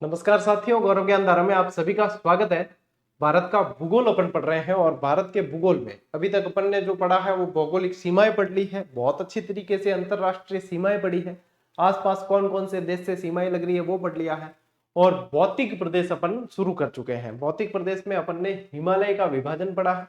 नमस्कार साथियों, गौरव ज्ञान धारा में आप सभी का स्वागत है। भारत का भूगोल अपन पढ़ रहे हैं और भारत के भूगोल में अभी तक अपन ने जो पढ़ा है वो भौगोलिक सीमाएं पढ़ ली है, बहुत अच्छी तरीके से अंतरराष्ट्रीय सीमाएं पढ़ी है, आसपास कौन कौन से देश से सीमाएं लग रही है वो पढ़ लिया है। और भौतिक प्रदेश अपन शुरू कर चुके हैं। भौतिक प्रदेश में अपन ने हिमालय का विभाजन पढ़ा है।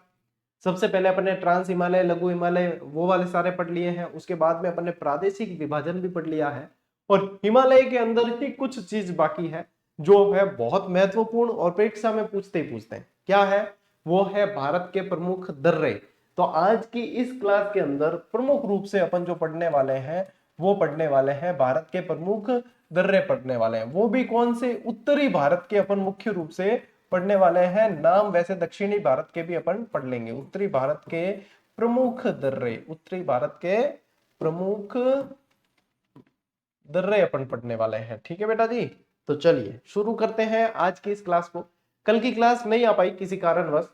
सबसे पहले अपन ने ट्रांस हिमालय, लघु हिमालय, वो वाले सारे पढ़ लिए हैं। उसके बाद में अपन ने प्रादेशिक विभाजन भी पढ़ लिया है और हिमालय के अंदर ही कुछ चीज बाकी है जो है बहुत महत्वपूर्ण और परीक्षा में पूछते ही पूछते हैं। क्या है वो? है भारत के प्रमुख दर्रे। तो आज की इस क्लास के अंदर प्रमुख रूप से अपन जो पढ़ने वाले हैं वो पढ़ने वाले हैं भारत के प्रमुख दर्रे पढ़ने वाले हैं। वो भी कौन से? उत्तरी भारत के अपन मुख्य रूप से पढ़ने वाले हैं। नाम वैसे दक्षिणी भारत के भी अपन पढ़ लेंगे। उत्तरी भारत के प्रमुख दर्रे, उत्तरी भारत के प्रमुख दर्रे अपन पढ़ने वाले हैं। ठीक है बेटा जी, तो चलिए शुरू करते हैं आज की इस क्लास को। कल की क्लास नहीं आ पाई किसी कारणवश,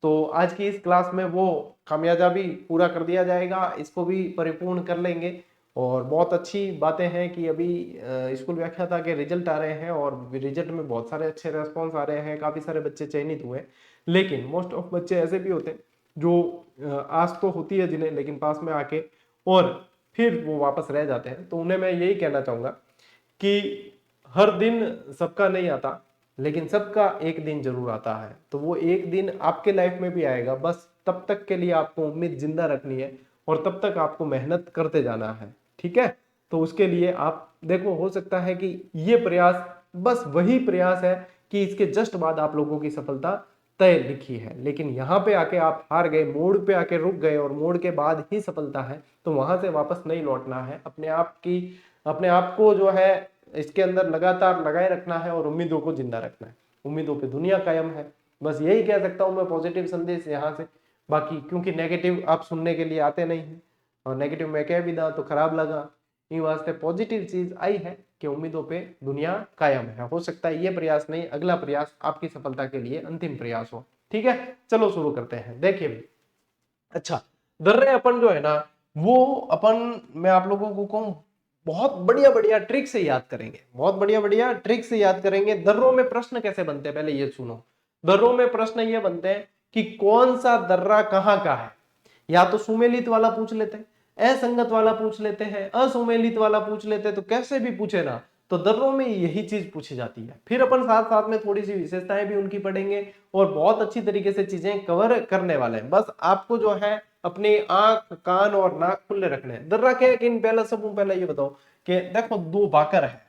तो आज की इस क्लास में वो खामियाजा पूरा कर दिया जाएगा, इसको भी परिपूर्ण कर लेंगे। और बहुत अच्छी बातें हैं कि अभी स्कूल व्याख्याता के रिजल्ट आ रहे हैं और रिजल्ट में बहुत सारे अच्छे रेस्पॉन्स आ रहे हैं, काफी सारे बच्चे चयनित हुए। लेकिन मोस्ट ऑफ बच्चे ऐसे भी होते हैं जो आस तो होती है जिन्हें, लेकिन पास में आके और फिर वो वापस रह जाते हैं। तो उन्हें मैं यही कहना चाहूंगा कि हर दिन सबका नहीं आता, लेकिन सबका एक दिन जरूर आता है। तो वो एक दिन आपके लाइफ में भी आएगा, बस तब तक के लिए आपको उम्मीद जिंदा रखनी है और तब तक आपको मेहनत करते जाना है। ठीक है, तो उसके लिए आप देखो, हो सकता है कि ये प्रयास बस वही प्रयास है कि इसके जस्ट बाद आप लोगों की सफलता तय लिखी है, लेकिन यहाँ पे आके आप हार गए, मोड़ पे आके रुक गए और मोड़ के बाद ही सफलता है, तो वहां से वापस नहीं लौटना है। अपने आप को जो है इसके अंदर लगातार लगाए रखना है और उम्मीदों को जिंदा रखना है। उम्मीदों पे दुनिया कायम है, बस यही कह सकता हूं मैं पॉजिटिव संदेश यहाँ से। बाकी क्योंकि नेगेटिव आप सुनने के लिए आते नहीं है और नेगेटिव मैं कह भी दा तो खराब लगा, इन वास्ते पॉजिटिव चीज आई है कि उम्मीदों पे दुनिया कायम है। हो सकता है ये प्रयास नहीं, अगला प्रयास आपकी सफलता के लिए अंतिम प्रयास हो। ठीक है, चलो शुरू करते हैं। देखिए, अच्छा, दर्रे अपन जो है ना वो अपन, मैं आप लोगों को कहूं, बहुत बढ़िया बढ़िया ट्रिक से याद करेंगे, बहुत बढ़िया बढ़िया ट्रिक से याद करेंगे। दर्रों में प्रश्न कैसे बनते हैं पहले ये सुनो। दर्रों में प्रश्न ये बनते हैं कि कौन सा दर्रा कहाँ का है। या तो सुमेलित वाला पूछ लेते हैं, असंगत वाला पूछ लेते हैं, असुमेलित वाला पूछ लेते हैं, तो कैसे भी पूछे ना, तो दर्रों में यही चीज पूछी जाती है। फिर अपन साथ साथ में थोड़ी सी विशेषताएं भी उनकी पढ़ेंगे और बहुत अच्छी तरीके से चीजें कवर करने वाले हैं। बस आपको जो है अपनी आंख, कान और नाक खुले रखने हैं। दर्रा क्या है कि पहले सब पहले ये बताओ कि देखो दो बाकर है,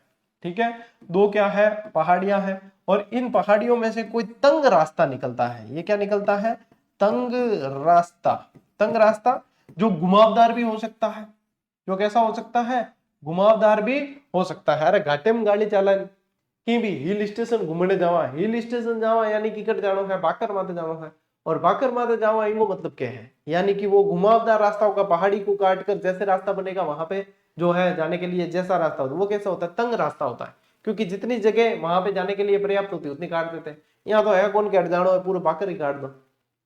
ठीक है, दो क्या है? पहाड़ियां हैं, और इन पहाड़ियों में से कोई तंग रास्ता निकलता है। ये क्या निकलता है? तंग रास्ता। तंग रास्ता जो घुमावदार भी हो सकता है। जो कैसा हो सकता है? घुमावदार भी हो सकता है। अरे घाटे में गाड़ी चालन कि भी हिल स्टेशन घूमने जावा, हिल स्टेशन जावा यानी कि कट जानो है, बाकर माथे जानो है। और बाकर माथे जावा इनको मतलब क्या है? यानी कि वो घुमावदार रास्ता होगा, पहाड़ी को काट कर जैसे रास्ता बनेगा वहां पे जो है जाने के लिए जैसा रास्ता होता है वो कैसा होता है? तंग रास्ता होता है, क्योंकि जितनी जगह वहां पे जाने के लिए पर्याप्त होती है उतनी काट देते हैं। यहाँ तो है कौन के हट जानो है, पूरे बाकर ही काट दो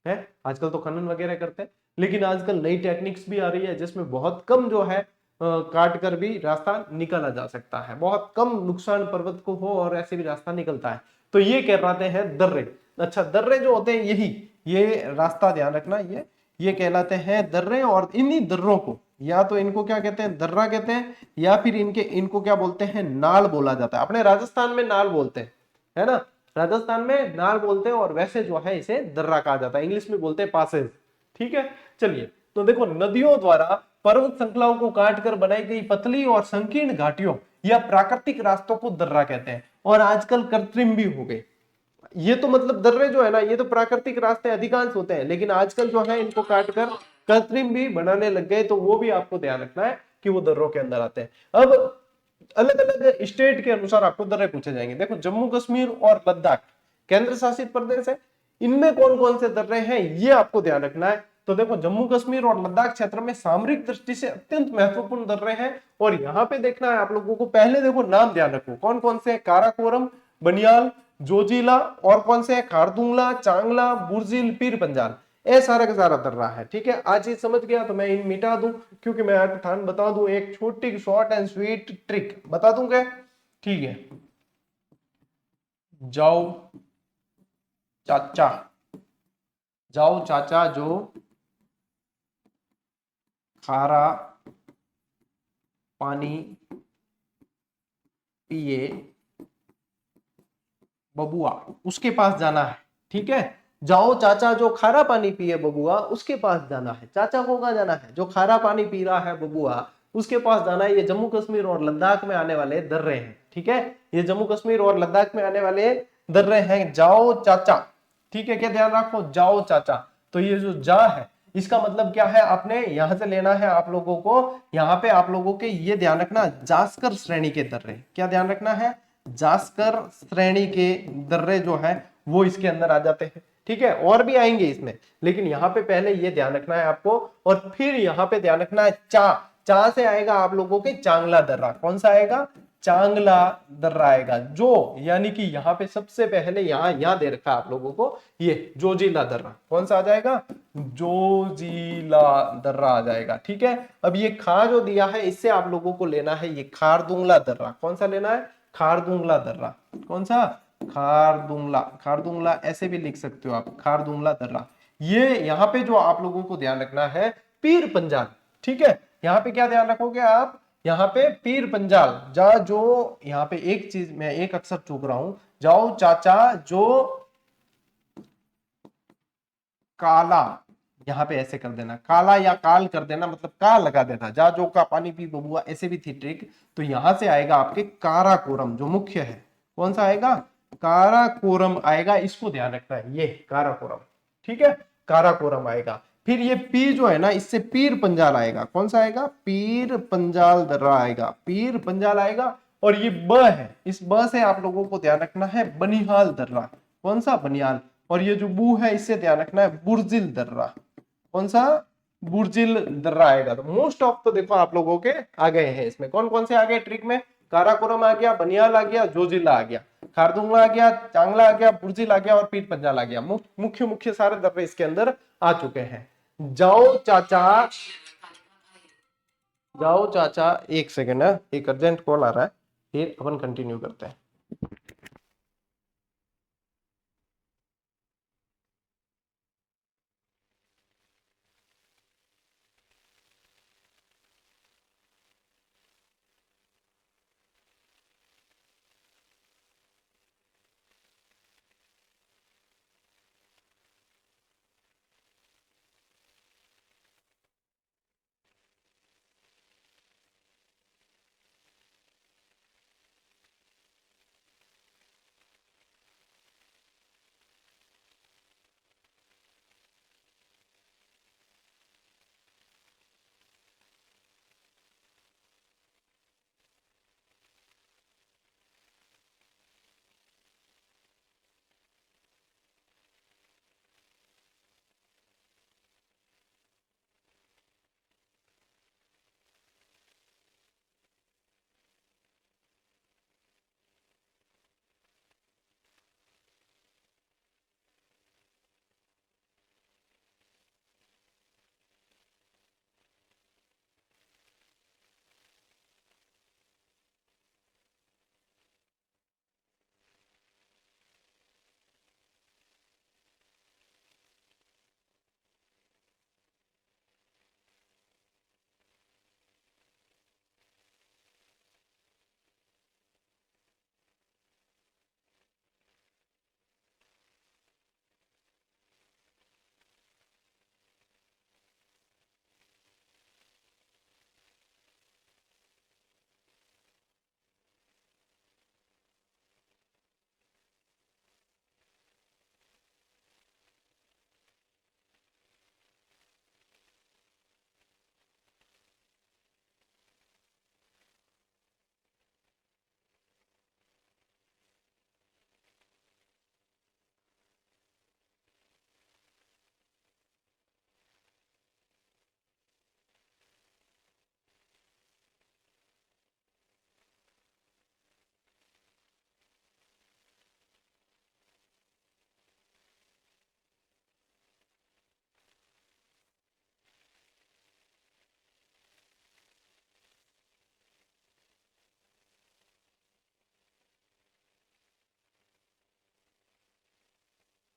है। आजकल तो खनन वगैरह करते हैं, लेकिन आजकल नई टेक्निक्स भी आ रही है जिसमें बहुत कम जो है काट कर भी रास्ता निकाला जा सकता है। बहुत कम नुकसान पर्वत को हो और ऐसे भी रास्ता निकलता है। तो ये कहलाते हैं दर्रे। अच्छा, दर्रे जो होते हैं यही, ये रास्ता ध्यान रखना, ये कहलाते हैं दर्रे। और इन्हीं दर्रों को या तो इनको क्या कहते हैं? दर्रा कहते हैं, या फिर इनको क्या बोलते हैं? नाल बोला जाता है। अपने राजस्थान में नाल बोलते हैं, है ना, राजस्थान में नाल बोलते हैं, और वैसे जो है इसे दर्रा कहा जाता है, इंग्लिश में बोलते हैं पासेज। ठीक है, चलिए, तो देखो, नदियों द्वारा पर्वत श्रृंखलाओं को काटकर बनाई गई पतली और संकीर्ण घाटियों या प्राकृतिक रास्तों को दर्रा कहते हैं, और आजकल कृत्रिम भी हो गए। ये तो मतलब दर्रे जो है ना, ये तो प्राकृतिक रास्ते अधिकांश होते हैं, लेकिन आजकल जो है इनको काटकर कृत्रिम भी बनाने लग गए। तो वो भी आपको ध्यान रखना है कि वो दर्रों के अंदर आते हैं। अब अलग अलग स्टेट के अनुसार आपको दर्रे पूछे जाएंगे। देखो, जम्मू कश्मीर और लद्दाख केंद्र शासित प्रदेश है, इनमें कौन कौन से दर्रे हैं ये आपको ध्यान रखना है। तो देखो, जम्मू कश्मीर और लद्दाख क्षेत्र में सामरिक दृष्टि से अत्यंत महत्वपूर्ण दर्रे हैं, और यहाँ पे देखना है आप लोगों को, पहले देखो नाम ध्यान रखो कौन कौन से हैं। काराकोरम, बनियाल, जोजिला, और कौन से हैं? खारदुंगला, चांगला, बुर्जिल, पीर पंजाल। ये सारा का सारा दर्रा है। ठीक है, आज ये समझ गया तो मैं इन मिटा दूं, क्योंकि मैं आज ठान बता दूं, एक छोटी शॉर्ट एंड स्वीट ट्रिक बता दूं क्या? ठीक है, जाओ चाचा, जाओ चाचा जो खारा पानी पिए बबुआ, उसके पास जाना है। ठीक है, जाओ चाचा जो खारा पानी पिए बबुआ उसके पास जाना है। चाचा को कहाँ जाना है? जो खारा पानी पी रहा है बबुआ उसके पास जाना है। ये जम्मू कश्मीर और लद्दाख में आने वाले दर्रे हैं। ठीक है, ये जम्मू कश्मीर और लद्दाख में आने वाले दर्रे हैं। जाओ चाचा, ठीक है, क्या ध्यान रखो, जाओ चाचा। तो ये जो जा है इसका मतलब क्या है? आपने यहां से लेना है आप लोगों को, यहाँ पे आप लोगों के ये ध्यान रखना, जास्कर श्रेणी के दर्रे, क्या ध्यान रखना है? जास्कर श्रेणी के दर्रे जो है वो इसके अंदर आ जाते हैं। ठीक है, और भी आएंगे इसमें, लेकिन यहाँ पे पहले ये ध्यान रखना है आपको। और फिर यहाँ पे ध्यान रखना है चा, चा से आएगा आप लोगों के चांगला दर्रा। कौन सा आएगा? चांगला दर्रा आएगा। जो यानी कि यहाँ पे सबसे पहले यहाँ दे रखा है आप लोगों को, ये जोजिला दर्रा। कौन सा आ जाएगा? जोजिला दर्रा आ जाएगा। ठीक है, अब ये खा जो दिया है इससे आप लोगों को लेना है ये खारदुंगला दर्रा। कौन सा लेना है? खारदुंगला दर्रा। कौन सा? खारदुंगला, खारदुंगला ऐसे भी लिख सकते हो आप, खारदुंगला दर्रा। ये यहाँ पे जो आप लोगों को ध्यान रखना है, पीर पंजाल। ठीक है, यहाँ पे क्या ध्यान रखोगे आप? यहाँ पे पीर पंजाल जा जो, यहाँ पे एक चीज मैं एक अक्षर चूक रहा हूं, जाओ चाचा जो काला, यहाँ पे ऐसे कर देना, काला या काल कर देना, मतलब का लगा देना। जा जो का पानी पी बबुआ, ऐसे भी थी ट्रिक। तो यहां से आएगा आपके काराकोरम जो मुख्य है। कौन सा आएगा? काराकोरम आएगा, इसको ध्यान रखना है, ये काराकोरम। ठीक है, काराकोरम आएगा। फिर ये पी जो है ना, इससे पीर पंजाल आएगा। कौन सा आएगा? पीर पंजाल दर्रा आएगा, पीर पंजाल आएगा। और ये ब है, इस ब से आप लोगों को ध्यान रखना है बनिहाल दर्रा। कौन सा? बनिहाल। और ये जो बू है इससे ध्यान रखना है बुर्जिल दर्रा। कौन सा? बुर्जिल दर्रा आएगा। तो मोस्ट ऑफ तो देखो आप लोगों के आ गए हैं इसमें। कौन कौन से आ गए ट्रिक में? काराकोरम आ गया, बनियाल आ गया, जोजिला आ गया, खारदुंगला आ गया, चांगला आ गया, बुर्जिल आ गया और पीर पंजाल आ गया। मुख्य मुख्य सारे दर्रे इसके अंदर आ चुके हैं। जाओ चाचा, जाओ चाचा, एक सेकेंड है, एक अर्जेंट कॉल आ रहा है, फिर अपन कंटिन्यू करते हैं।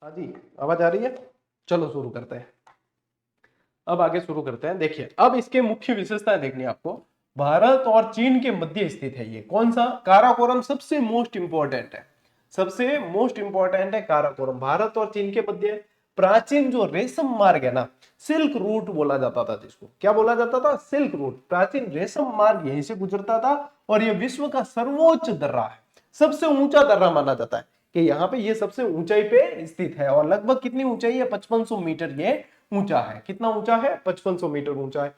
हाँ जी, आवाज आ रही है? चलो शुरू करते हैं। अब आगे शुरू करते हैं। देखिए, अब इसके मुख्य विशेषताएं देखनी है आपको। भारत और चीन के मध्य स्थित है ये। कौन सा? काराकोरम सबसे मोस्ट इंपॉर्टेंट है। सबसे मोस्ट इंपॉर्टेंट है काराकोरम, भारत और चीन के मध्य। प्राचीन जो रेशम मार्ग है ना, सिल्क रूट बोला जाता था जिसको। क्या बोला जाता था? Silk route. प्राचीन रेशम मार्ग यहीं से गुजरता था और यह विश्व का सर्वोच्च दर्रा है, सबसे ऊंचा दर्रा माना जाता है कि यहाँ पे ये सबसे ऊंचाई पे स्थित है। और लगभग कितनी ऊंचाई है? 5500 मीटर ये ऊंचा है। कितना ऊंचा है? 5500 मीटर ऊंचा है।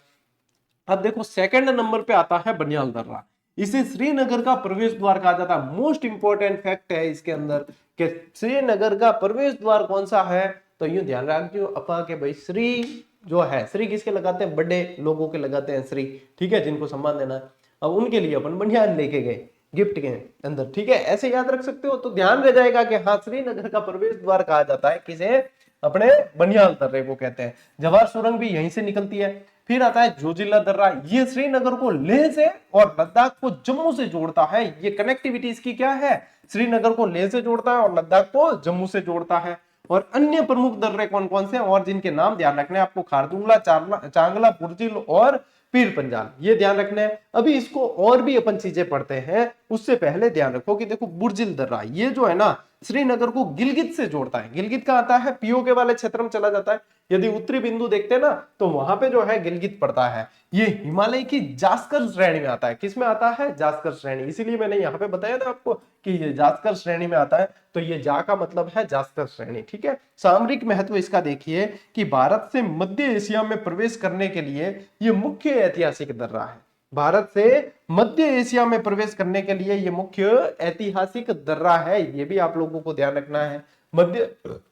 अब देखो, सेकंड नंबर पे आता है बनियाल दर्रा। इसे श्रीनगर का प्रवेश द्वार कहा जाता है। मोस्ट इंपॉर्टेंट फैक्ट है इसके अंदर कि श्रीनगर का प्रवेश द्वार कौन सा है। तो यूं ध्यान रखियो अपा के भाई, श्री जो है, श्री किसके लगाते हैं? बड़े लोगों के लगाते हैं श्री, ठीक है, जिनको सम्मान देना है। अब उनके लिए अपन बनियान लेके गए गिफ्ट के अंदर, ठीक है, ऐसे याद रख सकते हो। तो ध्यान रह जाएगा कि हाँ, श्रीनगर का प्रवेश द्वार कहा जाता है किसे? अपने बनियाल दर्रे को कहते हैं। जवाहर सुरंग भी यहीं से निकलती है। फिर आता है जोजिला दर्रा। ये श्रीनगर को लेह से और लद्दाख को जम्मू से जोड़ता है। ये कनेक्टिविटी इसकी क्या है? श्रीनगर को लेह से जोड़ता है और लद्दाख को जम्मू से जोड़ता है। और अन्य प्रमुख दर्रे कौन कौन से हैं और जिनके नाम ध्यान रखने हैं आपको? खारदुंगला, चांगला, बुर्जिल और पीर पंजाल, ये ध्यान रखना है। अभी इसको और भी अपन चीजें पढ़ते हैं, उससे पहले ध्यान रखो कि देखो, बुर्जिल दर्रा ये जो है ना, श्रीनगर को गिलगित से जोड़ता है। गिलगित का आता है पीओके वाले क्षेत्र में चला जाता है। यदि उत्तरी बिंदु देखते हैं ना, तो वहां पे जो है गिलगित पड़ता है। ये हिमालय की जास्कर श्रेणी में आता है। किस में आता है? जास्कर श्रेणी। इसीलिए मैंने यहाँ पे बताया ना आपको कि ये जास्कर श्रेणी में आता है। तो ये जा का मतलब है जास्कर श्रेणी, ठीक है। सामरिक महत्व इसका देखिए कि भारत से मध्य एशिया में प्रवेश करने के लिए ये मुख्य ऐतिहासिक दर्रा है। भारत से मध्य एशिया में प्रवेश करने के लिए ये मुख्य ऐतिहासिक दर्रा है। ये भी आप लोगों को ध्यान रखना है। मध्य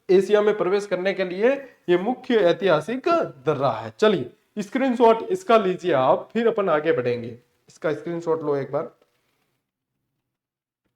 एशिया में प्रवेश करने के लिए ये मुख्य ऐतिहासिक दर्रा है। चलिए स्क्रीनशॉट इसका लीजिए आप, फिर अपन आगे बढ़ेंगे। इसका स्क्रीनशॉट लो एक बार।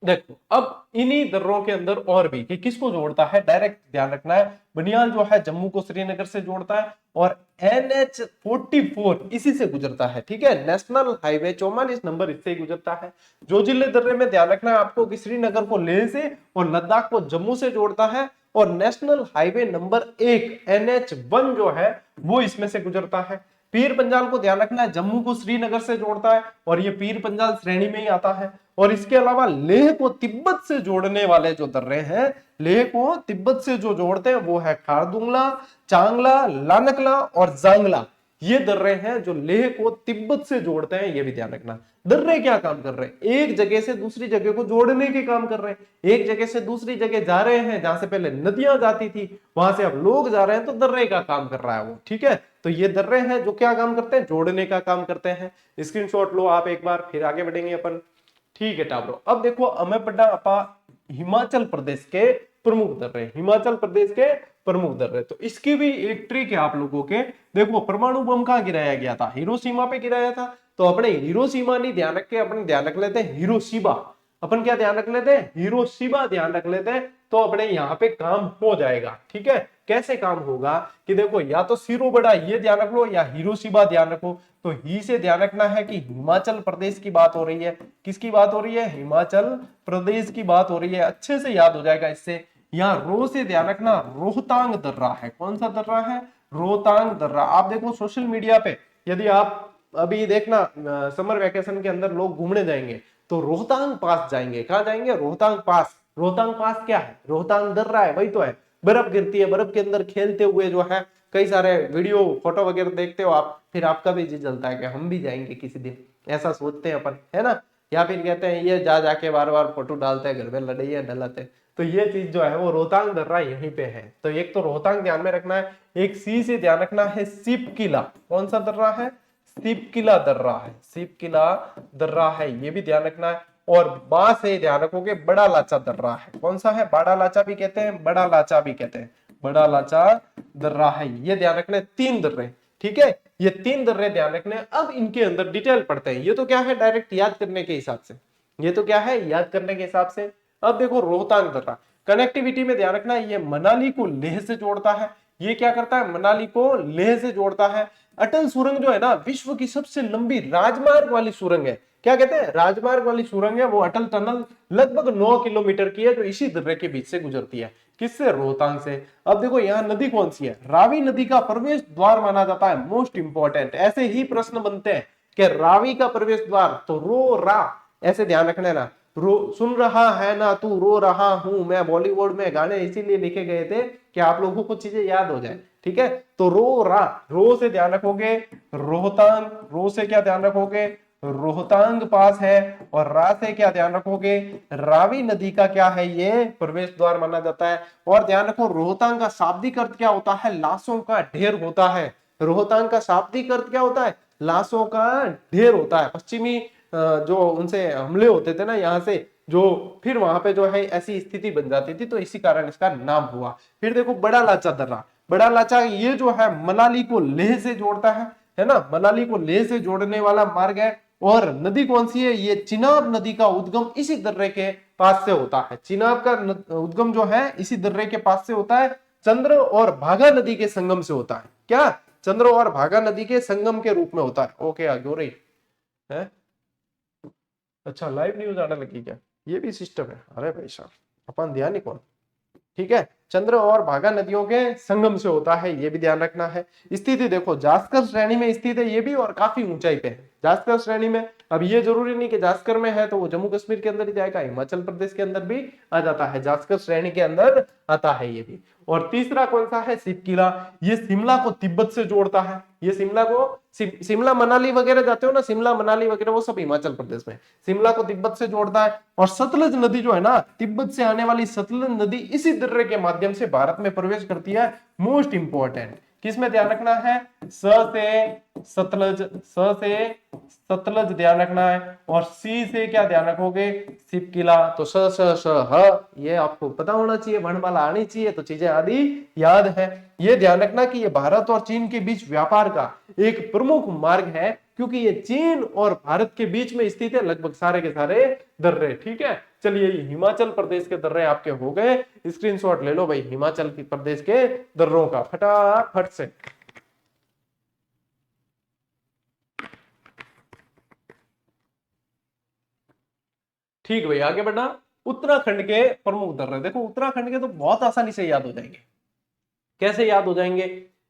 देखो, अब इन्हीं दर्रों के अंदर और भी कि किसको जोड़ता है, डायरेक्ट ध्यान रखना है। बनियाल जो है जम्मू को श्रीनगर से जोड़ता है और NH-44 इसी से गुजरता है, ठीक है। नेशनल हाईवे 44 नंबर इससे ही गुजरता है। जोजिले दर्रे में ध्यान रखना है आपको कि श्रीनगर को लेह से और लद्दाख को जम्मू से जोड़ता है। और नेशनल हाईवे नंबर 1 NH-1 जो है वो इसमें से गुजरता है। पीर पंजाल को ध्यान रखना है, जम्मू को श्रीनगर से जोड़ता है और ये पीर पंजाल श्रेणी में ही आता है। और इसके अलावा लेह को तिब्बत से जोड़ने वाले जो दर्रे हैं, लेह को तिब्बत से जो जोड़ते हैं वो है खारदुंगला, चांगला, लानकला और जांगला। ये दर्रे हैं जो लेह को तिब्बत से जोड़ते हैं। ये भी ध्यान रखना। दर्रे क्या काम कर रहे हैं? एक जगह से दूसरी जगह को जोड़ने के काम कर रहे हैं। एक जगह से दूसरी जगह जा रहे हैं, जहां से पहले नदियां जाती थी वहां से अब लोग जा रहे हैं, तो दर्रे का काम कर रहा है वो, ठीक है। तो ये दर्रे हैं जो क्या काम करते हैं? जोड़ने का काम करते हैं। स्क्रीनशॉट लो आप एक बार, फिर आगे बढ़ेंगे अपन, ठीक है टाबरो। अब देखो, हमें पढ़ना अपा हिमाचल प्रदेश के प्रमुख दर्रे, हिमाचल प्रदेश के प्रमुख दर्रे। तो इसकी भी एक ट्रिक है आप लोगों के। देखो, परमाणु बम कहां गिराया गया था? हिरोशिमा पे गिराया था। तो अपने हिरोशिमा नहीं ध्यान रख के अपने ध्यान रख लेते हैं हिरोशिमा। अपन क्या ध्यान रख लेते हैं? हिरोशिमा ध्यान रख लेते हैं, तो अपने यहाँ पे काम हो जाएगा, ठीक है। कैसे काम होगा कि देखो, या तो सिरो बड़ा ये ध्यान रख लो या हिरोशिमा ध्यान रखो। तो ही से ध्यान रखना है कि हिमाचल प्रदेश की बात हो रही है। किसकी बात हो रही है? हिमाचल प्रदेश की बात हो रही है। अच्छे से याद हो जाएगा इससे। यहाँ रो से ध्यान रखना, रोहतांग दर्रा है। कौन सा दर्रा है? रोहतांग दर्रा। आप देखो सोशल मीडिया पे, यदि आप अभी देखना समर वेकेशन के अंदर लोग घूमने जाएंगे तो रोहतांग पास जाएंगे। कहाँ जाएंगे? रोहतांग पास। रोहतांग पास क्या है? रोहतांग दर्रा है, वही तो है। बर्फ गिरती है, बर्फ के अंदर खेलते हुए जो है कई सारे वीडियो फोटो वगैरह देखते हो आप, फिर आपका भी जी जलता है कि हम भी जाएंगे किसी दिन। ऐसा सोचते हैं अपन, है ना। या फिर कहते हैं ये जा जाके बार बार फोटो डालते हैं, घर में लड़ाइया डलाते हैं। तो ये चीज जो है वो रोहतांग दर्रा यहीं पे है। तो एक तो रोहतांग ध्यान में रखना है, एक सी से ध्यान रखना है सिप किला। कौन सा दर्रा है? सिप किला दर्रा है। सिप किला दर्रा है, ये भी ध्यान रखना है। और बा से ध्यान रखोगे बड़ा लाचा दर्रा है। कौन सा है? बड़ा लाचा भी कहते हैं, बड़ा लाचा भी कहते हैं। बड़ा लाचा दर्रा है, ये ध्यान रखना है। 3 दर्रे, ठीक है, ये 3 दर्रे ध्यान रखने हैं। अब इनके अंदर डिटेल पढ़ते हैं। ये तो क्या है? डायरेक्ट याद करने के हिसाब से। ये तो क्या है? याद करने के हिसाब से। अब देखो रोहतांग दर्रा, कनेक्टिविटी में ध्यान रखना है, ये मनाली को लेह से जोड़ता है। ये क्या करता है? मनाली को लेह से जोड़ता है। अटल सुरंग जो है ना विश्व की सबसे लंबी राजमार्ग वाली सुरंग है। क्या कहते हैं? राजमार्ग वाली सुरंग है वो अटल टनल, लगभग 9 किलोमीटर की है, जो इसी दर्रे के बीच से गुजरती है। किससे? रोहतांग से। अब देखो यहाँ नदी कौन सी है? रावी नदी का प्रवेश द्वार माना जाता है, मोस्ट इंपॉर्टेंट। ऐसे ही प्रश्न बनते हैं कि रावी का प्रवेश द्वार, तो रो रा ऐसे ध्यान रखना है ना। रो, सुन रहा है ना तू रो रहा हूं मैं, बॉलीवुड में गाने इसीलिए लिखे गए थे कि आप लोगों को चीजें याद हो जाए। ठीक है, तो रो रा, रो से ध्यान रखोगे रोहतांग, रो से क्या ध्यान रखोगे? रोहतांग पास है। और रा से क्या ध्यान रखोगे? रावी नदी का क्या है? ये प्रवेश द्वार माना जाता है। और ध्यान रखो रोहतांग का शाब्दिक अर्थ क्या होता है? लाशों का ढेर होता है। रोहतांग का शाब्दिक अर्थ क्या होता है? लाशों का ढेर होता है। पश्चिमी जो उनसे हमले होते थे ना यहाँ से, जो फिर वहां पे जो है ऐसी स्थिति बन जाती थी, तो इसी कारण इसका नाम हुआ। फिर देखो बड़ा लाचा दर्रा, बड़ा लाचा ये जो है मनाली को लेह से जोड़ता है ना, मनाली को लेह से जोड़ने वाला मार्ग है। और नदी कौन सी है? ये चिनाब नदी का उद्गम इसी दर्रे के पास से होता है। चिनाब का उद्गम जो है इसी दर्रे के पास से होता है, चंद्र और भागा नदी के संगम से होता है। क्या? चंद्र और भागा नदी के संगम के रूप में होता है। ओके, आगे हो रही है। अच्छा, लाइव न्यूज आने लगी क्या? ये भी सिस्टम है? अरे भाई साहब, अपन ध्यान ही कौन। ठीक है, चंद्र और भागा नदियों के संगम से होता है, ये भी ध्यान रखना है। स्थिति देखो जास्कर श्रेणी में स्थित है ये भी, और काफी ऊंचाई पे है जास्कर श्रेणी में। अब ये जरूरी नहीं कि जास्कर में है तो वो जम्मू कश्मीर के अंदर ही जाएगा, हिमाचल प्रदेश के अंदर भी आ जाता है, जास्कर श्रेणी के अंदर आता है ये भी। और तीसरा कौन सा है? शिवकिला। ये शिमला को तिब्बत से जोड़ता है। ये शिमला को, शिमला मनाली वगैरह जाते हो ना, शिमला मनाली वगैरह वो सब हिमाचल प्रदेश में, शिमला को तिब्बत से जोड़ता है। और सतलज नदी जो है ना, तिब्बत से आने वाली सतलज नदी इसी दर्रे के माध्यम से भारत में प्रवेश करती है। मोस्ट इंपॉर्टेंट, किसमें ध्यान रखना है? स से सतलज, स से सतलज ध्यान रखना है। और सी से क्या ध्यान रखोगे? शिवकिला। तो स स स ह ये आपको पता होना चाहिए, वर्णमाला आनी चाहिए, तो चीजें आदि याद है। ये ध्यान रखना कि ये भारत और चीन के बीच व्यापार का एक प्रमुख मार्ग है, क्योंकि ये चीन और भारत के बीच में स्थित है, लगभग सारे के सारे दर्रे। ठीक है, चलिए ये हिमाचल प्रदेश के दर्रे आपके हो गए। स्क्रीनशॉट ले लो भाई हिमाचल प्रदेश के दर्रों का फटाफट से। ठीक भाई, आगे बढ़ना। उत्तराखंड के प्रमुख दर्रे देखो, उत्तराखंड के तो बहुत आसानी से याद हो जाएंगे। कैसे याद हो जाएंगे?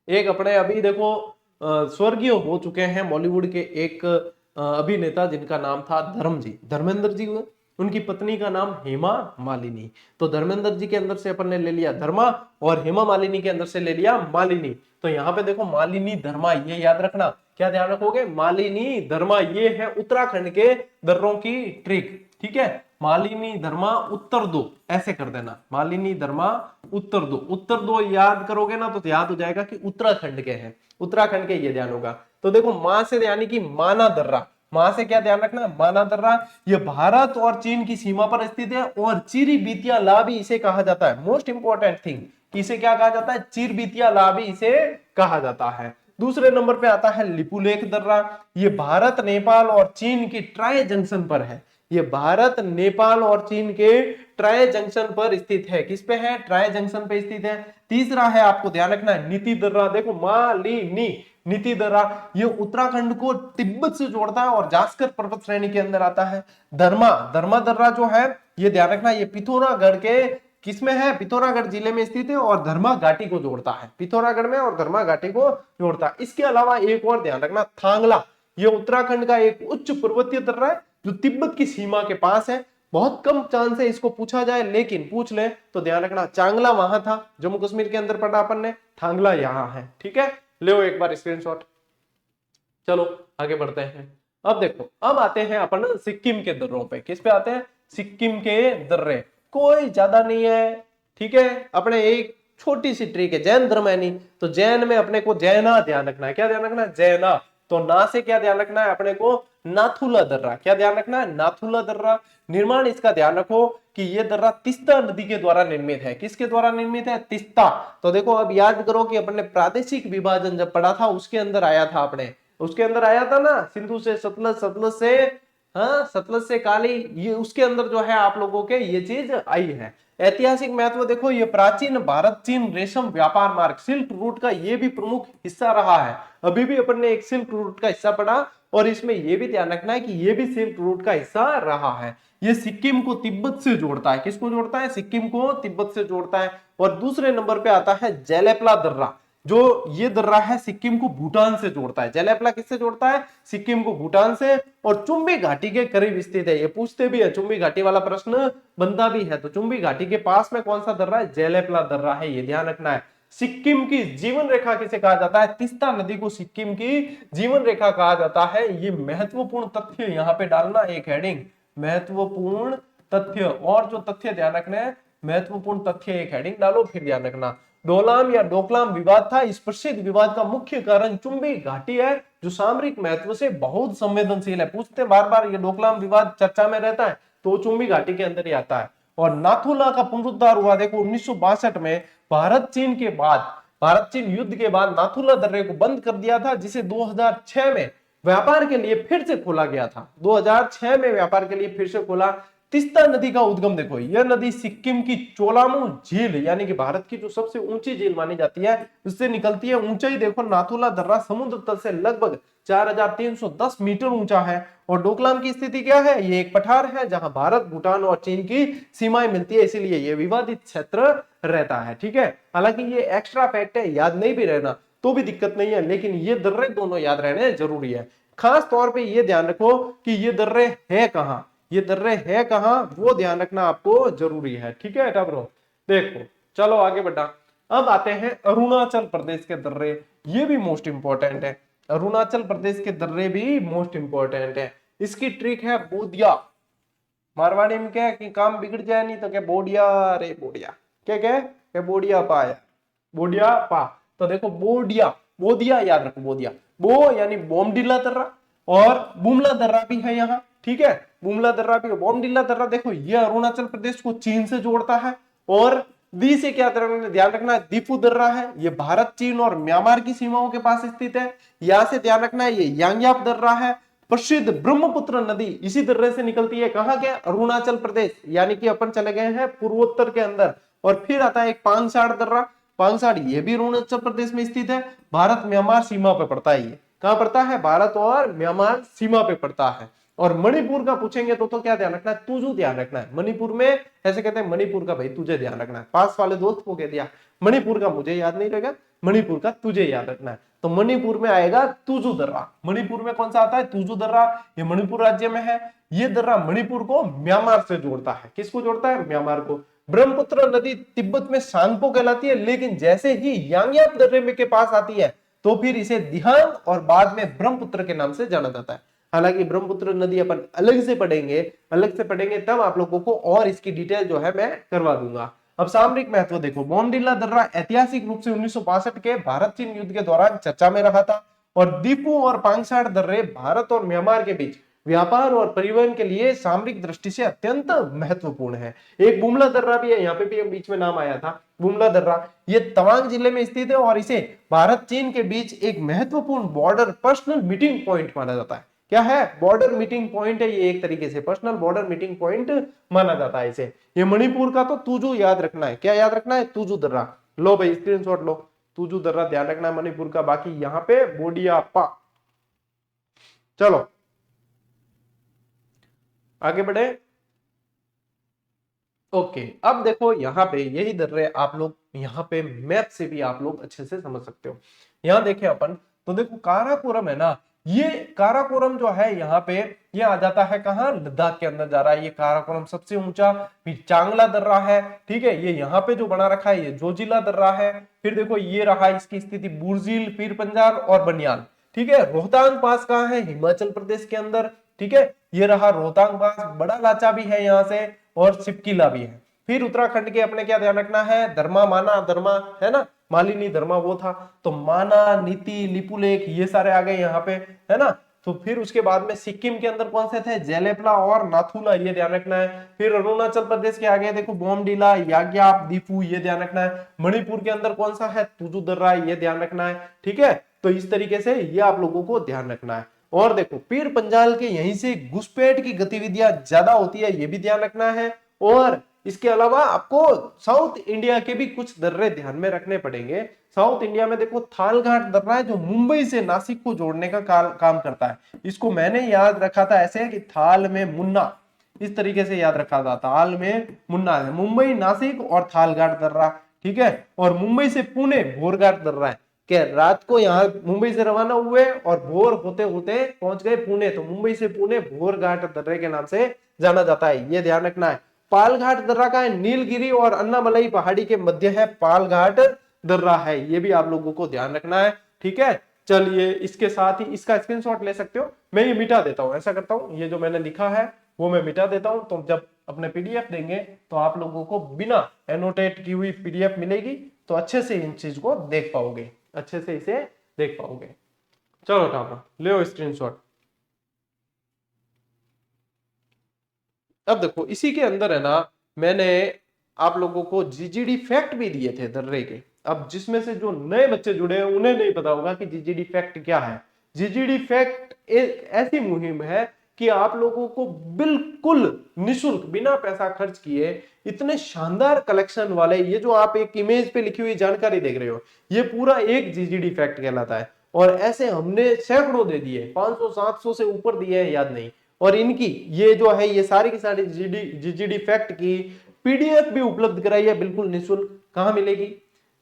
एक अपने अभी देखो स्वर्गीय हो चुके हैं बॉलीवुड के एक अभिनेता जिनका नाम था धर्मेंद्र जी हुए, उनकी पत्नी का नाम हेमा मालिनी। तो धर्मेंद्र जी के अंदर से अपन ने ले लिया धर्मा, और हेमा मालिनी के अंदर से ले लिया मालिनी। तो यहाँ पे देखो मालिनी धर्मा, ये याद रखना। क्या ध्यान रखोगे? मालिनी धर्मा, ये है उत्तराखंड के दर्रों की ट्रिक। ठीक है, मालिनी धर्मा उत्तर दो, ऐसे कर देना, मालिनी धर्मा उत्तर दो। उत्तर दो याद करोगे ना तो याद हो जाएगा कि उत्तराखंड के हैं, उत्तराखंड के, ये ध्यान होगा। तो देखो मां से यानी कि माना दर्रा, मां से क्या ध्यान रखना? माना दर्रा, ये भारत और चीन की सीमा पर स्थित है। और चिरबीतिया ला भी इसे कहा जाता है। मोस्ट इंपॉर्टेंट थिंग, इसे क्या कहा जाता है? चिरबीतिया ला भी इसे कहा जाता है। दूसरे नंबर पे आता है लिपुलेख दर्रा। ये भारत, नेपाल और चीन की ट्राई जंक्शन पर है। ये भारत, नेपाल और चीन के ट्राई जंक्शन पर स्थित है। किस पे है? ट्राई जंक्शन पे स्थित है। तीसरा है, आपको ध्यान रखना है, नीति दर्रा। देखो मालिनी, नीति दर्रा, ये उत्तराखंड को तिब्बत से जोड़ता है और जास्कर पर्वत श्रेणी के अंदर आता है। धर्मा, धर्मा दर्रा जो है, ये ध्यान रखना, ये पिथौरागढ़ के किसमें है? पिथौरागढ़ जिले में स्थित है और धर्मा घाटी को जोड़ता है, पिथौरागढ़ में और धर्मा घाटी को जोड़ता है। इसके अलावा एक और ध्यान रखना, थांगला, ये उत्तराखंड का एक उच्च पर्वतीय दर्रा है जो तिब्बत की सीमा के पास है। बहुत कम चांस है इसको पूछा जाए, लेकिन पूछ ले तो ध्यान रखना, चांगला वहां था, जम्मू कश्मीर के अंदर पढ़ा अपन ने, थांगला यहाँ है। ठीक है, ले एक बार स्क्रीनशॉट। चलो आगे बढ़ते हैं। अब देखो, अब आते हैं अपन सिक्किम के दर्रों पे। किस पे आते हैं? सिक्किम के दर्रे, कोई ज्यादा नहीं है। ठीक है, अपने एक छोटी सी ट्रिक है, जैन धर्म है नहीं, तो जैन में अपने को जैना ध्यान रखना है। क्या ध्यान रखना है? जैना। तो ना से क्या ध्यान रखना है अपने को? नाथुला दर्रा। क्या ध्यान रखना है? नाथुला दर्रा। निर्माण इसका ध्यान रखो कि यह दर्रा तीस्ता नदी के द्वारा निर्मित है। किसके द्वारा निर्मित है? तीस्ता। तो देखो अब याद करो कि अपने प्रादेशिक विभाजन जब पढ़ा था उसके अंदर आया था, अपने उसके अंदर आया था ना, सिंधु से सतलज, सतलज से हाँ, सतलज से काली, ये उसके अंदर जो है आप लोगों के ये चीज आई है। ऐतिहासिक महत्व देखो, ये प्राचीन भारत चीन रेशम व्यापार मार्ग सिल्क रूट का ये भी प्रमुख हिस्सा रहा है। अभी भी अपन ने एक सिल्क रूट का हिस्सा पढ़ा, और इसमें ये भी ध्यान रखना है कि ये भी सिल्क रूट का हिस्सा रहा है। ये सिक्किम को तिब्बत से जोड़ता है। किसको जोड़ता है? सिक्किम को तिब्बत से जोड़ता है। और दूसरे नंबर पे आता है जेलेपला दर्रा, जो ये दर्रा है सिक्किम को भूटान से जोड़ता है। जेलेपला किससे जोड़ता है? सिक्किम को भूटान से, और चुंबी घाटी के करीब स्थित है। ये पूछते भी है, चुंबी घाटी वाला प्रश्न बनता भी है। तो चुंबी घाटी के पास में कौन सा दर्रा है? जेलेपला दर्रा है, ये ध्यान रखना है। सिक्किम की जीवन रेखा किसे कहा जाता है? तीस्ता नदी को सिक्किम की जीवन रेखा कहा जाता है। ये महत्वपूर्ण तथ्य यहाँ पे डालना, एक हेडिंग महत्वपूर्ण तथ्य, और जो तथ्य ध्यान रखना है, महत्वपूर्ण तथ्य एक हेडिंग डालो, फिर ध्यान रखना। डोलाम या डोकलाम विवाद था। इस प्रसिद्ध विवाद का मुख्य कारण चुंबी घाटी है, जो सामरिक महत्व से बहुत संवेदनशील है। पूछते बार बार, ये डोकलाम विवाद चर्चा में रहता है, तो चुंबी घाटी के अंदर ही आता है। और नाथुला का पुनरुद्धार हुआ, देखो 1962 में भारत चीन युद्ध के बाद नाथुला दर्रे को बंद कर दिया था, जिसे 2006 में व्यापार के लिए फिर से खोला गया था। 2006 में व्यापार के लिए फिर से खोला। तीस्ता नदी का उद्गम देखो, यह नदी सिक्किम की चोलामू झील, यानी कि भारत की जो सबसे ऊंची झील मानी जाती है, उससे निकलती है। ऊंचाई देखो, नाथुला दर्रा समुद्र तल से लगभग 4310 मीटर ऊंचा है। और डोकलाम की स्थिति क्या है? ये एक पठार है जहां भारत, भूटान और चीन की सीमाएं मिलती है, इसीलिए ये विवादित क्षेत्र रहता है। ठीक है, हालांकि ये एक्स्ट्रा फैक्ट है, याद नहीं भी रहना तो भी दिक्कत नहीं है, लेकिन ये दर्रे दोनों याद रहने जरूरी है। खास तौर पे ये ध्यान रखो कि ये दर्रे है कहां, ये दर्रे है कहां, वो ध्यान रखना आपको जरूरी है। ठीक है बेटा ब्रो, देखो चलो आगे बढ़ा। अब आते हैं अरुणाचल प्रदेश के दर्रे, ये भी मोस्ट इंपॉर्टेंट है। अरुणाचल प्रदेश के दर्रे भी मोस्ट इंपॉर्टेंट है। इसकी ट्रिक है बोदिया। मारवाड़ी में क्या है कि काम बिगड़ जाए नहीं तो क्या बोडिया, रे बोडिया, क्या क्या बोडिया पाया, बोडिया पा। तो देखो बोडिया, बोदिया याद रखो, बोदिया, बो यानी बोमडिला दर्रा, और बुमला दर्रा भी है यहाँ। ठीक है, बुमला दर्रा भी, बोमडिला दर्रा देखो, ये अरुणाचल प्रदेश को चीन से जोड़ता है। और दी से क्या ध्यान रखना है? दीफू दर्रा है, ये भारत, चीन और म्यांमार की सीमाओं के पास स्थित है। यहां से ध्यान रखना है, ये यांग्याप दर्रा है। प्रसिद्ध ब्रह्मपुत्र नदी इसी दर्रे से निकलती है। कहां के? अरुणाचल प्रदेश, यानी कि अपन चले गए हैं पूर्वोत्तर के अंदर। और फिर आता है एक पांगसाड़ दर्रा, पांगसाड़ ये भी अरुणाचल प्रदेश में स्थित है। भारत म्यांमार सीमा पे पड़ता है। ये कहां पड़ता है? भारत और म्यांमार सीमा पे पड़ता है। और मणिपुर का पूछेंगे तो क्या ध्यान रखना है? तुझु ध्यान रखना है। मणिपुर में ऐसे कहते हैं, मणिपुर का भाई तुझे ध्यान रखना है। पास वाले दोस्त को कह दिया मणिपुर का मुझे याद नहीं रहेगा, मणिपुर का तुझे याद रखना है। तो मणिपुर में आएगा तुजु दर्रा। मणिपुर में कौन सा आता है? तुजु दर्रा, ये मणिपुर राज्य में है। ये दर्रा मणिपुर को म्यांमार से जोड़ता है। किसको जोड़ता है? म्यांमार को। ब्रह्मपुत्र नदी तिब्बत में सांगपो कहलाती है, लेकिन जैसे ही यांग्याप दर्रे में के पास आती है तो फिर इसे दिहांग और बाद में ब्रह्मपुत्र के नाम से जाना जाता है। हालांकि ब्रह्मपुत्र नदी अपन अलग से पढ़ेंगे तब आप लोगों को और इसकी डिटेल जो है मैं करवा दूंगा। अब सामरिक महत्व देखो, बोमडिला दर्रा ऐतिहासिक रूप से 1962 के भारत चीन युद्ध के दौरान चर्चा में रहा था। और दीपू और पांगसाड़ दर्रे भारत और म्यांमार के बीच व्यापार और परिवहन के लिए सामरिक दृष्टि से अत्यंत महत्वपूर्ण है। एक बुमला दर्रा भी है, यहाँ पे भी बीच में नाम आया था बुमला दर्रा। ये तवांग जिले में स्थित है और इसे भारत चीन के बीच एक महत्वपूर्ण बॉर्डर पर्सनल मीटिंग पॉइंट माना जाता है। क्या है? बॉर्डर मीटिंग पॉइंट है ये, एक तरीके से पर्सनल बॉर्डर मीटिंग पॉइंट माना जाता है इसे। ये मणिपुर का तो तुजु याद रखना है। क्या याद रखना है? तुजु दर्रा। लो भाई स्क्रीनशॉट लो, तुजु दर्रा ध्यान रखना है मणिपुर का। बाकी यहाँ पे बोडियापा। चलो आगे बढ़े। ओके, अब देखो यहाँ पे यही दर्रे आप लोग यहाँ पे मैप से भी आप लोग अच्छे से समझ सकते हो। यहाँ देखें अपन तो देखो काराकोरम है ना, ये काराकोरम जो है यहाँ पे ये आ जाता है कहाँ? लद्दाख के अंदर जा रहा है ये काराकोरम सबसे ऊंचा। फिर चांगला दर्रा है, ठीक है, ये यहाँ पे जो बना रखा है ये जोजिला दर्रा है। फिर देखो ये रहा इसकी स्थिति बुर्जिल, पीर पंजाल और बनियाल। ठीक है, रोहतांग पास कहाँ है? हिमाचल प्रदेश के अंदर। ठीक है, ये रहा रोहतांग पास। बड़ा लाचा भी है यहाँ से और सिपकिला भी है। फिर उत्तराखंड के अपने क्या ध्यान रखना है? धर्मा, माना, धर्मा है ना, मालिनी धर्मा वो था। तो माना, नीति, लिपुलेख ये सारे आ गए यहाँ पे, है ना। तो फिर उसके बाद में सिक्किम के अंदर कौन से थे? जेलेपला और नाथुला, ये ध्यान रखना है। फिर अरुणाचल प्रदेश के आगे देखो बोमडिला, याग्याप, दीफू, ये ध्यान रखना है। मणिपुर के अंदर कौन सा है? तुजु दर्रा, ये ध्यान रखना है। ठीक है, तो इस तरीके से ये आप लोगों को ध्यान रखना है। और देखो पीर पंजाल के यहीं से घुसपैठ की गतिविधियां ज्यादा होती है, ये भी ध्यान रखना है। और इसके अलावा आपको साउथ इंडिया के भी कुछ दर्रे ध्यान में रखने पड़ेंगे। साउथ इंडिया में देखो थालघाट दर्रा है जो मुंबई से नासिक को जोड़ने का काम करता है। इसको मैंने याद रखा था ऐसे कि थाल में मुन्ना, इस तरीके से याद रखा था, थाल में मुन्ना है, मुंबई नासिक और थालघाट दर्रा, ठीक है। और मुंबई से पुणे भोरघाट दर्रा है, क्या रात को यहाँ मुंबई से रवाना हुए और भोर होते होते पहुंच गए पुणे, तो मुंबई से पुणे भोरघाट दर्रे के नाम से जाना जाता है, ये ध्यान रखना है। पालघाट दर्रा का है, नीलगिरी और अन्नामलई पहाड़ी के मध्य है पालघाट दर्रा है, ये भी आप लोगों को ध्यान रखना है, ठीक है। चलिए इसके साथ ही इसका स्क्रीनशॉट ले सकते हो, मैं ये मिटा देता हूं, ऐसा करता हूं ये जो मैंने लिखा है वो मैं मिटा देता हूं, तो जब अपने पीडीएफ देंगे तो आप लोगों को बिना एनोटेट की हुई पीडीएफ मिलेगी, तो अच्छे से इन चीज को देख पाओगे, अच्छे से इसे देख पाओगे। चलो टापा ले स्क्रीनशॉट। अब देखो इसी के अंदर है ना, मैंने आप लोगों को जीजीडी फैक्ट भी दिए थे दर्रे के। अब जिसमें से जो नए बच्चे जुड़े हैं उन्हें नहीं पता होगा कि जीजीडी फैक्ट क्या है। जीजीडी फैक्ट एक ऐसी मुहिम है कि आप लोगों को बिल्कुल निशुल्क बिना पैसा खर्च किए इतने शानदार कलेक्शन वाले, ये जो आप एक इमेज पे लिखी हुई जानकारी देख रहे हो, ये पूरा एक जीजीडी फैक्ट कहलाता है। और ऐसे हमने सैकड़ों दे दिए, 500 700 से ऊपर दिए हैं, याद नहीं। और इनकी ये जो है ये सारी की सारी जीजीडी फैक्ट की पीडीएफ भी उपलब्ध कराई है बिल्कुल निःशुल्क। कहां मिलेगी?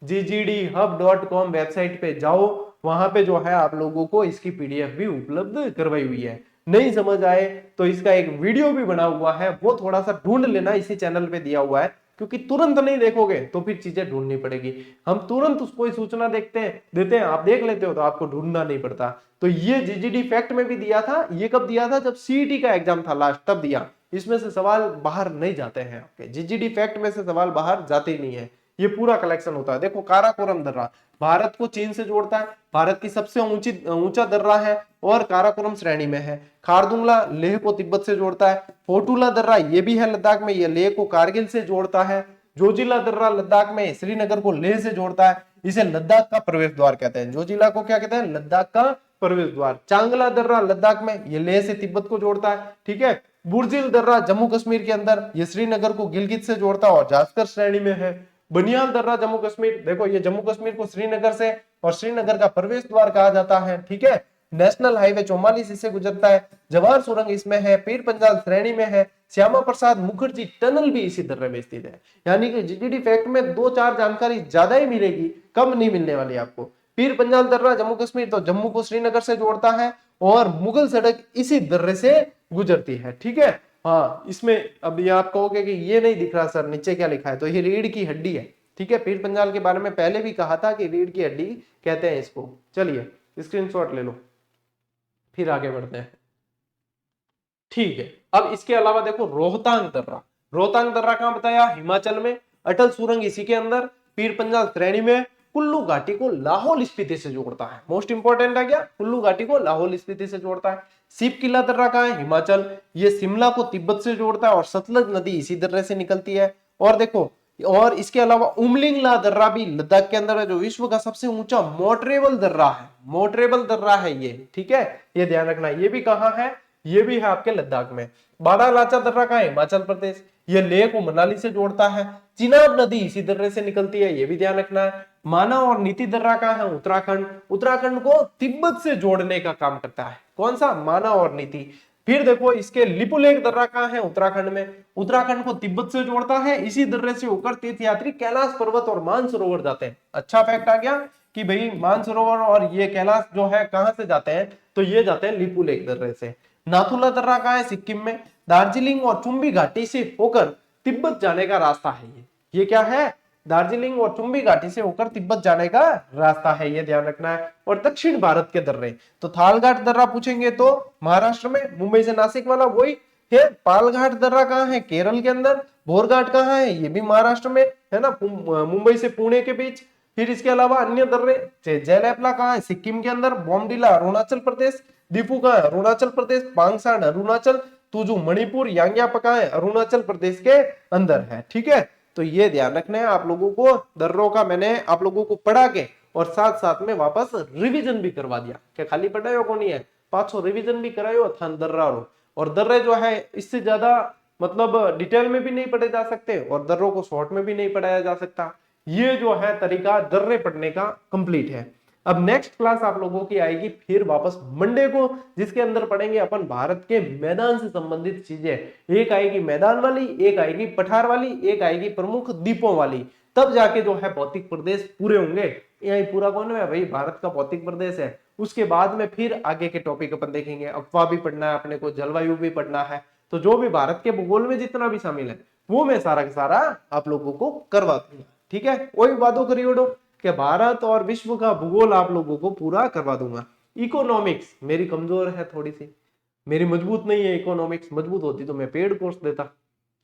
ggdhub.com वेबसाइट पे जाओ, वहां पे जो है आप लोगों को इसकी पीडीएफ भी उपलब्ध करवाई हुई है। नहीं समझ आए तो इसका एक वीडियो भी बना हुआ है, वो थोड़ा सा ढूंढ लेना, इसी चैनल पे दिया हुआ है, क्योंकि तुरंत नहीं देखोगे तो फिर चीजें ढूंढनी पड़ेगी। हम तुरंत उसको कोई सूचना देते हैं आप देख लेते हो तो आपको ढूंढना नहीं पड़ता। तो ये जीजीडी फैक्ट में भी दिया था, ये कब दिया था? जब सीईटी का एग्जाम था लास्ट, तब दिया। इसमें से सवाल बाहर नहीं जाते हैं आपके, जीजीडी फैक्ट में से सवाल बाहर जाते ही नहीं है, ये पूरा कलेक्शन होता है। देखो काराकोरम दर्रा भारत को चीन से जोड़ता है, भारत की सबसे ऊंचा दर्रा है और काराकोरम श्रेणी में है। खारदुंगला लेह को तिब्बत से जोड़ता है। फोटुला दर्रा ये भी है लद्दाख में, ये लेह को कारगिल से जोड़ता है। जोजिला दर्रा लद्दाख में श्रीनगर को लेह से जोड़ता है, इसे लद्दाख का प्रवेश द्वार कहते हैं। जोजिला को क्या कहते हैं? लद्दाख का प्रवेश द्वार। चांगला दर्रा लद्दाख में, ये लेह से तिब्बत को जोड़ता है, ठीक है। बुर्जिल दर्रा जम्मू कश्मीर के अंदर, ये श्रीनगर को गिलगित से जोड़ता है और जास्कर श्रेणी में है। बनियाल दर्रा जम्मू कश्मीर, देखो ये जम्मू कश्मीर को श्रीनगर से और श्रीनगर का प्रवेश द्वार कहा जाता है, ठीक है। नेशनल हाईवे 44 इससे गुजरता है। जवाहर सुरंग इसमें है, पीर पंजाल श्रेणी में है। श्यामा प्रसाद मुखर्जी टनल भी इसी दर्रे में स्थित है। यानी कि जीजीडी फैक्ट में 2-4 जानकारी ज्यादा ही मिलेगी, कम नहीं मिलने वाली आपको। पीर पंजाल दर्रा जम्मू कश्मीर तो जम्मू को श्रीनगर से जोड़ता है और मुगल सड़क इसी दर्रे से गुजरती है, ठीक है। हाँ इसमें अब ये आप कहोगे कि ये नहीं दिख रहा सर, नीचे क्या लिखा है, तो ये रीढ़ की हड्डी है, ठीक है। पीर पंजाल के बारे में पहले भी कहा था कि रीढ़ की हड्डी कहते हैं इसको। चलिए स्क्रीनशॉट ले लो, फिर आगे बढ़ते हैं, ठीक है। अब इसके अलावा देखो रोहतांग दर्रा, रोहतांग दर्रा कहां बताया? हिमाचल में। अटल सुरंग इसी के अंदर, पीर पंजाल श्रेणी में। कुल्लू घाटी को लाहौल स्पीति से जोड़ता है, मोस्ट इंपोर्टेंट है क्या? कुल्लू घाटी को लाहौल स्पीति से जोड़ता है। सीप किला दर्रा कहां है? हिमाचल, ये शिमला को तिब्बत से जोड़ता है और सतलज नदी इसी दर्रे से निकलती है। और देखो और इसके अलावा उमलिंगला दर्रा भी लद्दाख के अंदर है, जो विश्व का सबसे ऊंचा मोटरेबल दर्रा है, मोटरेबल दर्रा है ये, ठीक है। ये ध्यान रखना, ये भी कहां है? ये भी है आपके लद्दाख में। बारालाचा दर्रा कहां है? हिमाचल प्रदेश, ये लेह को मनाली से जोड़ता है। चिनाब नदी इसी दर्रे से निकलती है, ये भी ध्यान रखना है। माना और नीति दर्रा कहां है? उत्तराखंड, उत्तराखंड को तिब्बत से जोड़ने का काम करता है। कौन सा? माना और नीति। फिर देखो इसके लिपुलेख दर्रा कहां है? उत्तराखंड में, उत्तराखंड को तिब्बत से जोड़ता है। इसी दर्रे से होकर तीर्थयात्री कैलाश पर्वत और मानसरोवर जाते हैं। अच्छा फैक्ट आ गया कि भाई मानसरोवर और ये कैलाश जो है कहां से जाते हैं? तो ये जाते हैं लिपुलेख दर्रे से। नाथुला दर्रा कहां है? सिक्किम में। दार्जिलिंग और चुंबी घाटी से होकर तिब्बत जाने का रास्ता है ये क्या है? दार्जिलिंग और चुंबी घाटी से होकर तिब्बत जाने का रास्ता है, ये ध्यान रखना है। और दक्षिण भारत के दर्रे, तो थालघाट दर्रा पूछेंगे तो महाराष्ट्र में, मुंबई से नासिक वाला वही है। पालघाट दर्रा कहां है? केरल के अंदर। भोरघाट कहां है? ये भी महाराष्ट्र में है ना, मुंबई से पुणे के बीच। फिर इसके अलावा अन्य दर्रे, जयलेपला कहां है? सिक्किम के अंदर। बोमडिला अरुणाचल प्रदेश। दीपू कहां है? अरुणाचल प्रदेश। पांगसाड अरुणाचल। तुजू मणिपुर। यांग्याप कहां है? अरुणाचल प्रदेश के अंदर है, ठीक है। तो ये ध्यान रखना है आप लोगों को, दर्रों का मैंने आप लोगों को पढ़ा के और साथ साथ में वापस रिवीजन भी करवा दिया। क्या खाली पढ़ा है को नहीं है? पाछो रिवीजन भी करायो थान दर्रारो, और दर्रे जो है इससे ज्यादा मतलब डिटेल में भी नहीं पढ़े जा सकते और दर्रों को शॉर्ट में भी नहीं पढ़ाया जा सकता। ये जो है तरीका दर्रे पढ़ने का कंप्लीट है। अब नेक्स्ट क्लास आप लोगों की आएगी फिर वापस मंडे को, जिसके अंदर पढ़ेंगे अपन भारत के मैदान से संबंधित चीजें। एक आएगी मैदान वाली, एक आएगी पठार वाली, एक आएगी प्रमुख द्वीपों वाली। तब जाके जो है भौतिक प्रदेश पूरे होंगे। यही पूरा कौन है भाई, भारत का भौतिक प्रदेश है। उसके बाद में फिर आगे के टॉपिक अपन देखेंगे। अफवाह भी पढ़ना है अपने को, जलवायु भी पढ़ना है। तो जो भी भारत के भूगोल में जितना भी शामिल है वो मैं सारा का सारा आप लोगों को करवा दूंगा। ठीक है, कोई वादों करियोडो कि भारत और विश्व का भूगोल आप लोगों को पूरा करवा दूंगा। इकोनॉमिक्स मेरी कमजोर है थोड़ी सी, मेरी मजबूत नहीं है इकोनॉमिक्स, मजबूत होती तो मैं पेड कोर्स देता,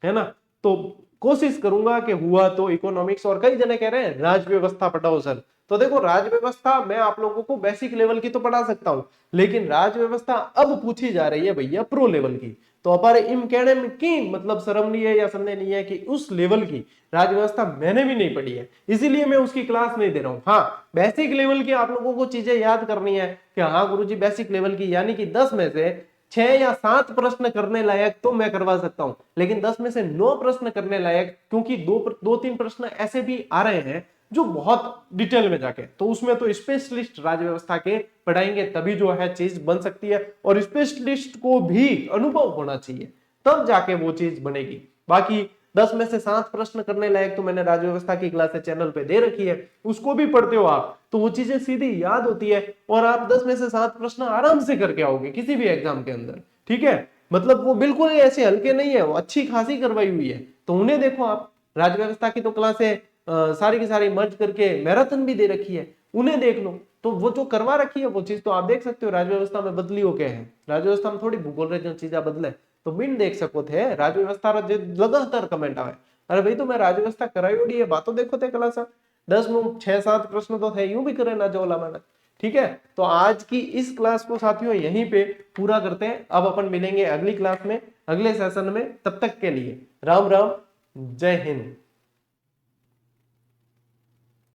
है ना। तो कोशिश करूंगा कि हुआ तो इकोनॉमिक्स। और कई जने कह रहे हैं राज व्यवस्था पढ़ाओ सर, तो देखो राज व्यवस्था मैं आप लोगों को बेसिक लेवल की तो पढ़ा सकता हूं, लेकिन राज व्यवस्था अब पूछी जा रही है भैया प्रो लेवल की। तो अपारे इम कहने में की मतलब शर्म नहीं है या संदेह नहीं है कि उस लेवल की राज व्यवस्था मैंने भी नहीं पढ़ी है, इसीलिए मैं उसकी क्लास नहीं दे रहा हूं। हाँ, बेसिक लेवल की आप लोगों को चीजें याद करनी है कि हाँ गुरुजी बेसिक लेवल की, यानी कि 10 में से 6 या 7 प्रश्न करने लायक तो मैं करवा सकता हूं, लेकिन 10 में से 9 प्रश्न करने लायक, क्योंकि दो तीन प्रश्न ऐसे भी आ रहे हैं जो बहुत डिटेल में जाके, तो उसमें तो स्पेशलिस्ट राज्य व्यवस्था के पढ़ाएंगे, तभी जो है चीज बन सकती है। और स्पेशलिस्ट को भी अनुभव होना चाहिए, तब जाके वो चीज बनेगी। बाकी 10 में से 7 प्रश्न करने लायक तो मैंने राज्य व्यवस्था की क्लासें चैनल पे दे रखी है, उसको भी पढ़ते हो आप तो वो चीजें सीधी याद होती है, और आप 10 में से 7 प्रश्न आराम से करके आओगे किसी भी एग्जाम के अंदर। ठीक है, मतलब वो बिल्कुल ही ऐसे हल्के नहीं है, वो अच्छी खासी करवाई हुई है। तो उन्हें देखो आप, राज्य व्यवस्था की तो क्लासें सारी की सारी मर्ज करके मैराथन भी दे रखी है, उन्हें देख लो। तो वो जो करवा रखी है वो चीज तो आप देख सकते हो राज्य व्यवस्था में बदली हो क्या है। राज्य व्यवस्था में थोड़ी भूगोल रे जो चीजें बदले तो बिन देख सको थे राज्य व्यवस्था लगातार कमेंट आवे, अरे भाई तो मैं राज्य व्यवस्था कराई ओडी है बातों देखो थे क्लास 10 में 6-7 प्रश्न तो थे, यूं भी करे ना जोला मैंने। ठीक है, तो आज की इस क्लास को साथियों यहीं पे पूरा करते हैं। अब अपन मिलेंगे अगली क्लास में, अगले सेशन में। तब तक के लिए राम राम, जय हिंद।